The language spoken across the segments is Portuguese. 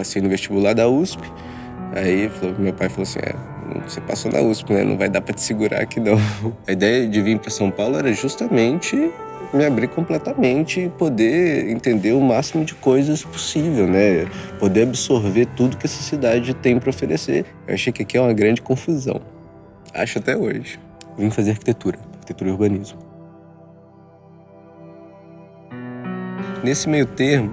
passei no vestibular da USP. Aí meu pai falou assim, você passou na USP, né? Não vai dar pra te segurar aqui não. A ideia de vir pra São Paulo era justamente me abrir completamente e poder entender o máximo de coisas possível, né? Poder absorver tudo que essa cidade tem para oferecer. Eu achei que aqui é uma grande confusão. Acho até hoje. Vim fazer arquitetura e urbanismo. Nesse meio termo,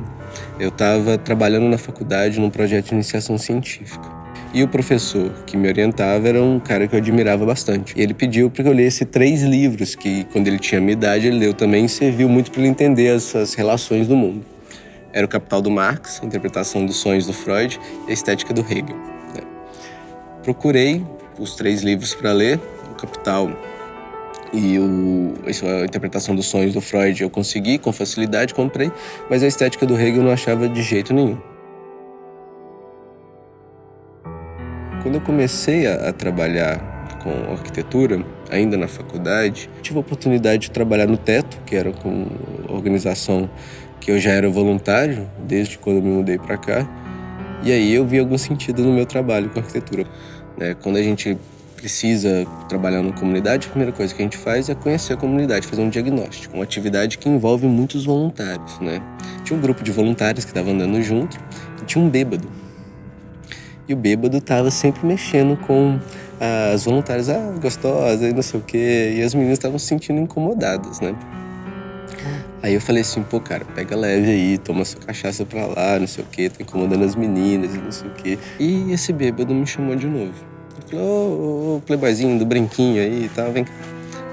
eu estava trabalhando na faculdade num projeto de iniciação científica. E o professor que me orientava era um cara que eu admirava bastante. E ele pediu para que eu lesse 3 livros que, quando ele tinha a minha idade, ele leu também e serviu muito para ele entender essas relações do mundo. Era o Capital do Marx, a interpretação dos sonhos do Freud e a estética do Hegel. Procurei os 3 livros para ler, o Capital e a interpretação dos sonhos do Freud eu consegui, com facilidade, comprei, mas a estética do Hegel eu não achava de jeito nenhum. Quando eu comecei a trabalhar com arquitetura, ainda na faculdade, tive a oportunidade de trabalhar no Teto, que era com organização que eu já era voluntário, desde quando eu me mudei para cá. E aí eu vi algum sentido no meu trabalho com arquitetura. Quando a gente precisa trabalhar na comunidade, a primeira coisa que a gente faz é conhecer a comunidade, fazer um diagnóstico, uma atividade que envolve muitos voluntários, né? Tinha um grupo de voluntários que estava andando junto e tinha um bêbado. E o bêbado estava sempre mexendo com as voluntárias, gostosa e não sei o quê. E as meninas estavam se sentindo incomodadas, né? Aí eu falei assim, cara, pega leve aí, toma sua cachaça pra lá, não sei o quê, tá incomodando as meninas e não sei o quê. E esse bêbado me chamou de novo. Ele falou, ô playboyzinho do branquinho aí e tal, vem cá.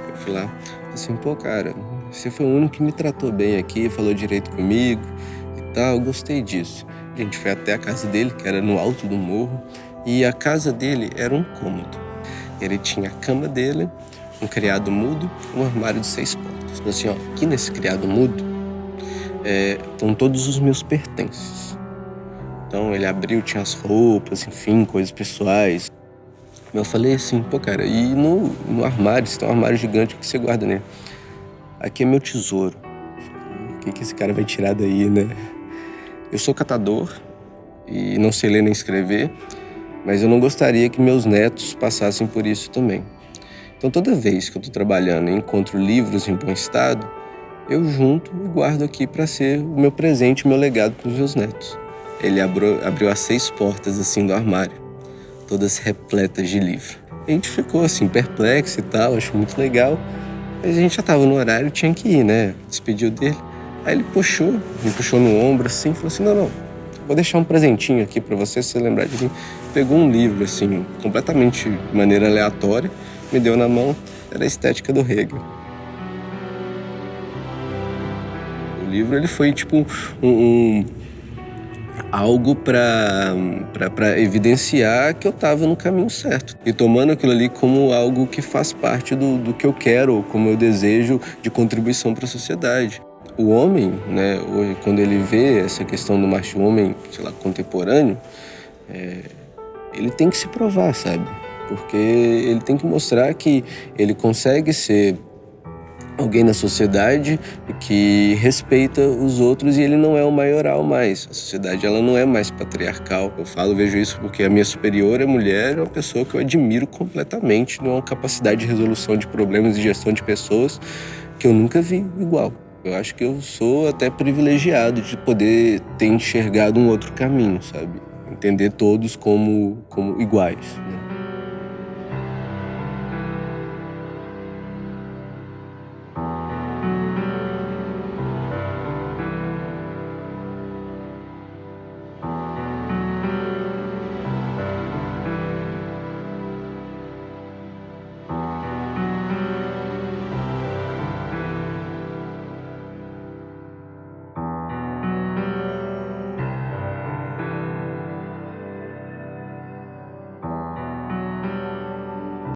Eu fui lá, assim, cara, você foi o único que me tratou bem aqui, falou direito comigo e tal, eu gostei disso. A gente foi até a casa dele, que era no alto do morro, e a casa dele era um cômodo. Ele tinha a cama dele, um criado mudo, um armário de 6 portas. Falei assim, aqui nesse criado mudo estão todos os meus pertences. Então ele abriu, tinha as roupas, enfim, coisas pessoais. Eu falei assim, cara, e no armário, você tem um armário gigante, o que você guarda nele? Aqui é meu tesouro. O que esse cara vai tirar daí, né? Eu sou catador e não sei ler nem escrever, mas eu não gostaria que meus netos passassem por isso também. Então toda vez que eu estou trabalhando e encontro livros em bom estado, eu junto e guardo aqui para ser o meu presente, o meu legado para os meus netos. Ele abriu as 6 portas assim do armário, todas repletas de livro. A gente ficou assim perplexo e tal, acho muito legal, mas a gente já estava no horário, tinha que ir, né? Despediu dele. Aí ele me puxou no ombro assim, falou assim, não, vou deixar um presentinho aqui pra você, se você lembrar de mim. Pegou um livro assim, completamente de maneira aleatória, me deu na mão, era a estética do Hegel. O livro, ele foi tipo algo pra evidenciar que eu tava no caminho certo. E tomando aquilo ali como algo que faz parte do que eu quero, como eu desejo de contribuição para a sociedade. O homem, né, quando ele vê essa questão do macho homem, contemporâneo, ele tem que se provar, sabe? Porque ele tem que mostrar que ele consegue ser alguém na sociedade que respeita os outros e ele não é o maioral mais. A sociedade, ela não é mais patriarcal. Vejo isso porque a minha superiora, mulher, é uma pessoa que eu admiro completamente, numa capacidade de resolução de problemas e gestão de pessoas que eu nunca vi igual. Eu acho que eu sou até privilegiado de poder ter enxergado um outro caminho, sabe? Entender todos como iguais, né?